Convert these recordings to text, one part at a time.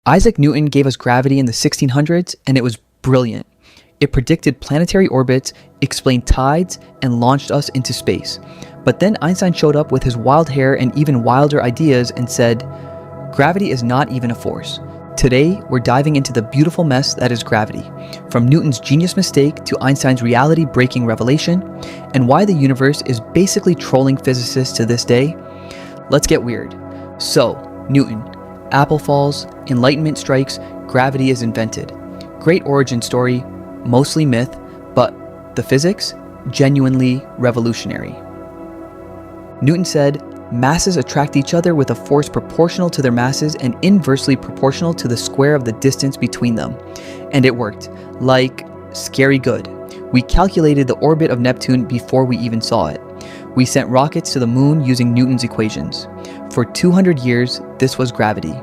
Isaac Newton gave us gravity in the 1600s, and it was brilliant. It predicted planetary orbits, explained tides, and launched us into space. But then Einstein showed up with his wild hair and even wilder ideas and said, gravity is not even a force. Today, we're diving into the beautiful mess that is gravity, from Newton's genius mistake to Einstein's reality-breaking revelation, and why the universe is basically trolling physicists to this day. Let's get weird. So, Newton. Apple falls, enlightenment strikes, gravity is invented. Great origin story, mostly myth, but the physics? Genuinely revolutionary. Newton said, masses attract each other with a force proportional to their masses and inversely proportional to the square of the distance between them. And it worked. Like, scary good. We calculated the orbit of Neptune before we even saw it. We sent rockets to the moon using Newton's equations. For 200 years, this was gravity.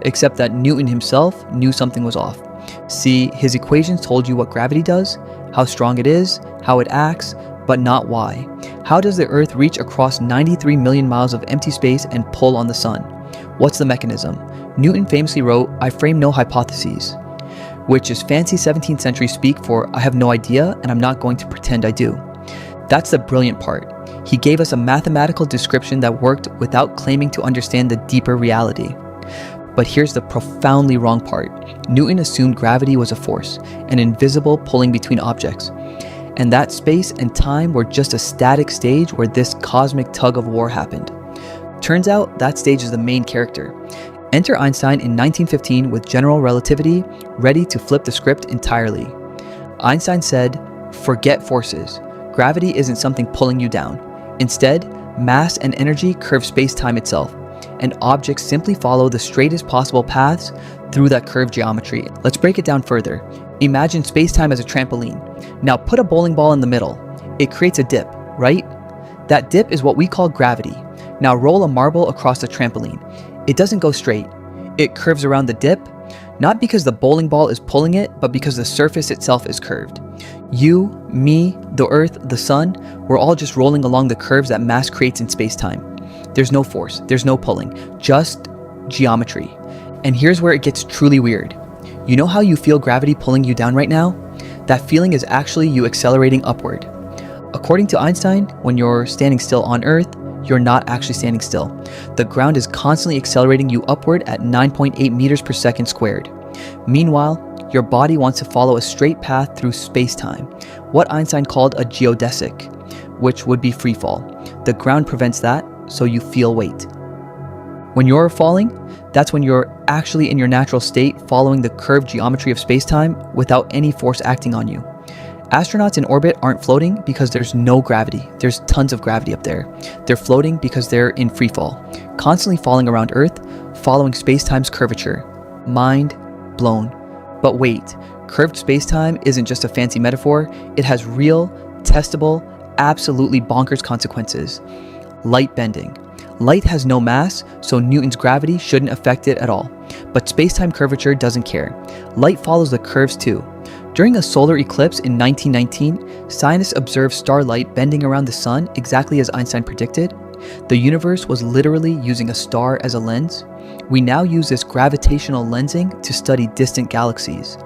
Except that Newton himself knew something was off. See, his equations told you what gravity does, how strong it is, how it acts, but not why. How does the Earth reach across 93 million miles of empty space and pull on the sun? What's the mechanism? Newton famously wrote, "I frame no hypotheses," which is fancy 17th century speak for "I have no idea and I'm not going to pretend I do." That's the brilliant part. He gave us a mathematical description that worked without claiming to understand the deeper reality. But here's the profoundly wrong part. Newton assumed gravity was a force, an invisible pulling between objects, and that space and time were just a static stage where this cosmic tug of war happened. Turns out that stage is the main character. Enter Einstein in 1915 with general relativity, ready to flip the script entirely. Einstein said, forget forces. Gravity isn't something pulling you down. Instead, mass and energy curve space-time itself, and objects simply follow the straightest possible paths through that curved geometry. Let's break it down further. Imagine space-time as a trampoline. Now put a bowling ball in the middle. It creates a dip, right? That dip is what we call gravity. Now roll a marble across the trampoline. It doesn't go straight. It curves around the dip, not because the bowling ball is pulling it, but because the surface itself is curved. You, me, the Earth, the Sun, we're all just rolling along the curves that mass creates in space-time. There's no force, there's no pulling, just geometry. And here's where it gets truly weird. You know how you feel gravity pulling you down right now? That feeling is actually you accelerating upward. According to Einstein, when you're standing still on Earth, you're not actually standing still. The ground is constantly accelerating you upward at 9.8 meters per second squared. Meanwhile, your body wants to follow a straight path through space-time, what Einstein called a geodesic, which would be free fall. The ground prevents that, so you feel weight. When you're falling, that's when you're actually in your natural state following the curved geometry of space-time without any force acting on you. Astronauts in orbit aren't floating because there's no gravity. There's tons of gravity up there. They're floating because they're in free fall, constantly falling around Earth, following space-time's curvature. Mind blown. But wait, curved space-time isn't just a fancy metaphor. It has real, testable, absolutely bonkers consequences. Light bending. Light has no mass, so Newton's gravity shouldn't affect it at all. But space-time curvature doesn't care. Light follows the curves too. During a solar eclipse in 1919, scientists observed starlight bending around the sun exactly as Einstein predicted. The universe was literally using a star as a lens. We now use this gravitational lensing to study distant galaxies.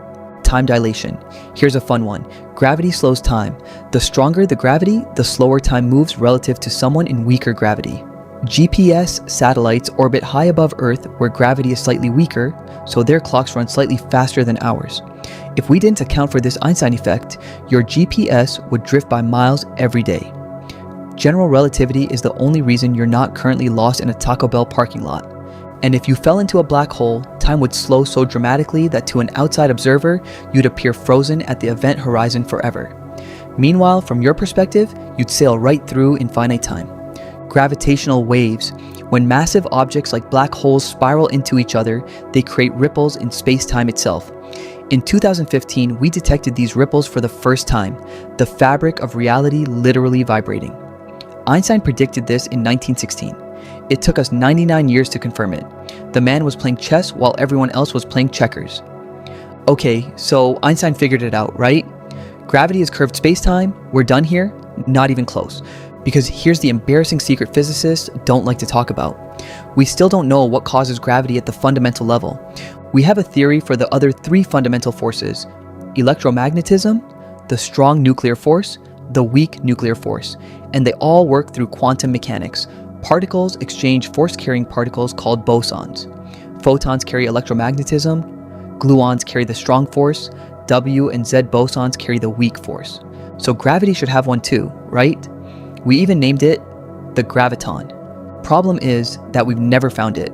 Time dilation. Here's a fun one. Gravity slows time. The stronger the gravity, the slower time moves relative to someone in weaker gravity. GPS satellites orbit high above Earth where gravity is slightly weaker, so their clocks run slightly faster than ours. If we didn't account for this Einstein effect, your GPS would drift by miles every day. General relativity is the only reason you're not currently lost in a Taco Bell parking lot. And if you fell into a black hole, time would slow so dramatically that to an outside observer, you'd appear frozen at the event horizon forever. Meanwhile, from your perspective, you'd sail right through infinite time. Gravitational waves. When massive objects like black holes spiral into each other, they create ripples in space-time itself. In 2015, we detected these ripples for the first time, the fabric of reality literally vibrating. Einstein predicted this in 1916. It took us 99 years to confirm it. The man was playing chess while everyone else was playing checkers. Okay, so Einstein figured it out, right? Gravity is curved space-time. We're done here? Not even close. Because here's the embarrassing secret physicists don't like to talk about. We still don't know what causes gravity at the fundamental level. We have a theory for the other three fundamental forces: electromagnetism, the strong nuclear force, the weak nuclear force, and they all work through quantum mechanics. Particles exchange force-carrying particles called bosons. Photons carry electromagnetism, gluons carry the strong force, W and Z bosons carry the weak force. So gravity should have one too, right? We even named it the graviton. Problem is that we've never found it.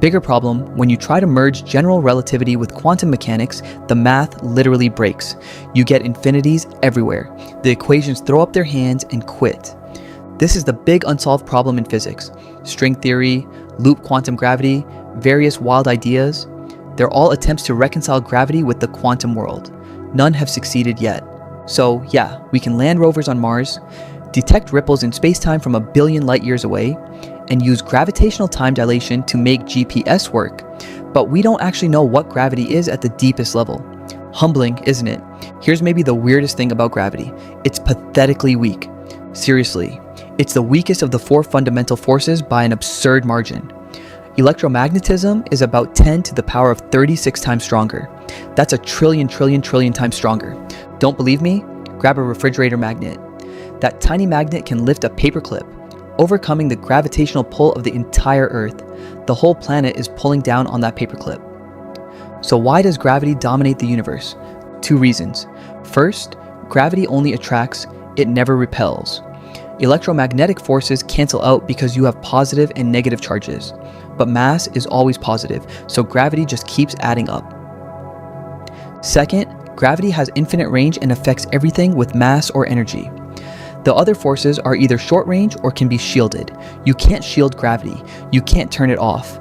Bigger problem, when you try to merge general relativity with quantum mechanics, the math literally breaks. You get infinities everywhere. The equations throw up their hands and quit. This is the big unsolved problem in physics. String theory, loop quantum gravity, various wild ideas. They're all attempts to reconcile gravity with the quantum world. None have succeeded yet. So yeah, we can land rovers on Mars, detect ripples in spacetime from 1 billion light years away, and use gravitational time dilation to make GPS work. But we don't actually know what gravity is at the deepest level. Humbling, isn't it? Here's maybe the weirdest thing about gravity. It's pathetically weak. Seriously, it's the weakest of the 4 fundamental forces by an absurd margin. Electromagnetism is about 10 to the power of 36 times stronger. That's a trillion times stronger. Don't believe me? Grab a refrigerator magnet. That tiny magnet can lift a paperclip, overcoming the gravitational pull of the entire Earth. The whole planet is pulling down on that paperclip. So why does gravity dominate the universe? 2 reasons. First, gravity only attracts, it never repels. Electromagnetic forces cancel out because you have positive and negative charges. But mass is always positive, so gravity just keeps adding up. Second, gravity has infinite range and affects everything with mass or energy. The other forces are either short range or can be shielded. You can't shield gravity. You can't turn it off.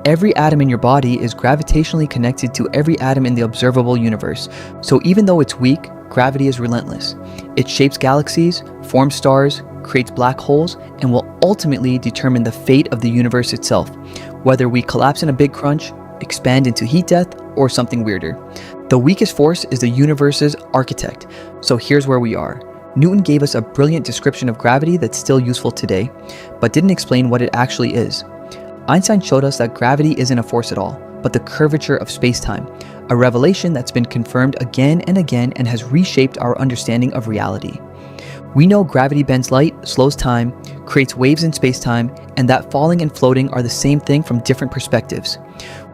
Every atom in your body is gravitationally connected to every atom in the observable universe. So even though it's weak, gravity is relentless. It shapes galaxies, forms stars, creates black holes, and will ultimately determine the fate of the universe itself, whether we collapse in a big crunch, expand into heat death, or something weirder. The weakest force is the universe's architect. So here's where we are. Newton gave us a brilliant description of gravity that's still useful today, but didn't explain what it actually is. Einstein showed us that gravity isn't a force at all, but the curvature of spacetime, a revelation that's been confirmed again and again and has reshaped our understanding of reality. We know gravity bends light, slows time, creates waves in spacetime, and that falling and floating are the same thing from different perspectives.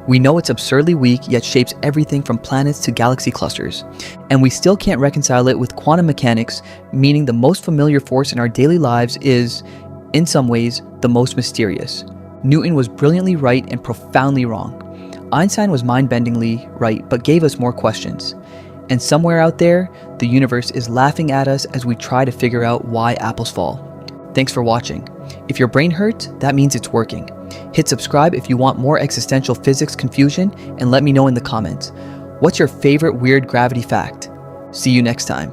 We know it's absurdly weak, yet shapes everything from planets to galaxy clusters. And we still can't reconcile it with quantum mechanics, meaning the most familiar force in our daily lives is, in some ways, the most mysterious. Newton was brilliantly right and profoundly wrong. Einstein was mind-bendingly right, but gave us more questions. And somewhere out there, the universe is laughing at us as we try to figure out why apples fall. Thanks for watching. If your brain hurts, that means it's working. Hit subscribe if you want more existential physics confusion, and let me know in the comments. What's your favorite weird gravity fact? See you next time.